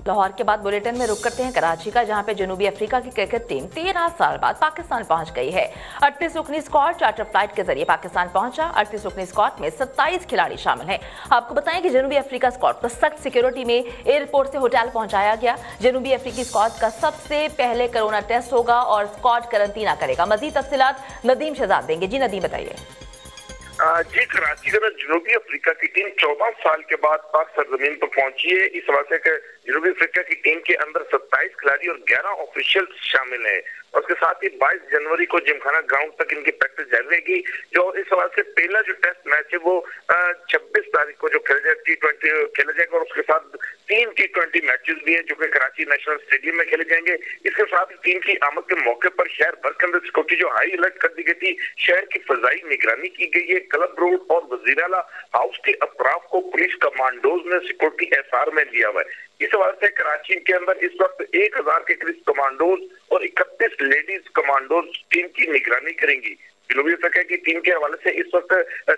लाहौर के बाद बुलेटिन में रुक करते हैं कराची का, जहां पे जनूबी अफ्रीका की क्रिकेट टीम 13 साल बाद पाकिस्तान पहुंच गई है। 38 रुकनी स्क्वाड चार्टर फ्लाइट के जरिए पाकिस्तान पहुंचा। 38 रुकनी स्क्वाड में 27 खिलाड़ी शामिल हैं। आपको बताएं कि जनूबी अफ्रीका स्क्वाड को सख्त सिक्योरिटी में एयरपोर्ट से होटल पहुंचाया गया। जनूबी अफ्रीकी स्क्वाड का सबसे पहले कोरोना टेस्ट होगा और स्क्वाड क्वारंटीना करेगा। मजीद तफसीलात नदीम शहजाद देंगे। जी नदीम, बताइए। जी, कराची के अंदर जनूबी अफ्रीका की टीम 14 साल के बाद पाक सरजमीन पर पहुंची है। इस हवाले से जनूबी अफ्रीका की टीम के अंदर 27 खिलाड़ी और 11 ऑफिशियल्स शामिल हैं। और उसके साथ ही 22 जनवरी को जिमखाना ग्राउंड तक इनकी प्रैक्टिस जारी रहेगी। जो इस हवाले से पहला जो टेस्ट मैच है वो 26 तारीख को जो खेला जाएगा, T20 खेला जाएगा। और उसके साथ 3 T20 मैचेस भी है जो कि कराची नेशनल स्टेडियम में खेले जाएंगे। इसके साथ ही टीम की आमद के मौके पर शहर भर के अंदर सिक्योरिटी जो हाई अलर्ट कर दी गई थी, शहर की फजाई निगरानी की गई है। क्लब रोड और वजीराला हाउस के अतराफ को पुलिस कमांडोज ने सिक्योरिटी एसआर में लिया हुआ है। इस हवाले से कराची के अंदर इस वक्त 1000 के करीब कमांडोज और 31 लेडीज कमांडोज टीम की निगरानी करेंगी। जनूबी अफ्रीका की टीम के हवाले से इस वक्त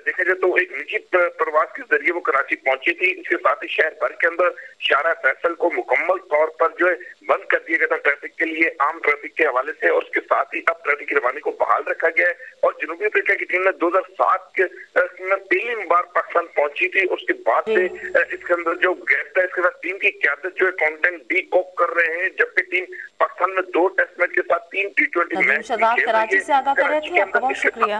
देखा जाए तो एक निजी प्रवास के जरिए वो कराची पहुंची थी। इसके साथ ही शहर भर के अंदर शारा फैसल को मुकम्मल तौर पर जो है बंद कर दिया गया था ट्रैफिक के लिए, आम ट्रैफिक के हवाले से। और उसके साथ ही अब ट्रैफिक की रवानी को बहाल रखा गया है। और जनूबी अफ्रीका की टीम ने 2007 में पहली बार पाकिस्तान पहुंची थी। उसके बाद से इसके अंदर जो गैप था, इसके साथ टीम की क्यादत जो है कॉन्टेंट डी कोक कर रहे हैं, जबकि टीम पाकिस्तान में 2 टेस्ट मैच के साथ 3 T20 मैच कराची से आगाह कर रहे थे। आपका बहुत शुक्रिया।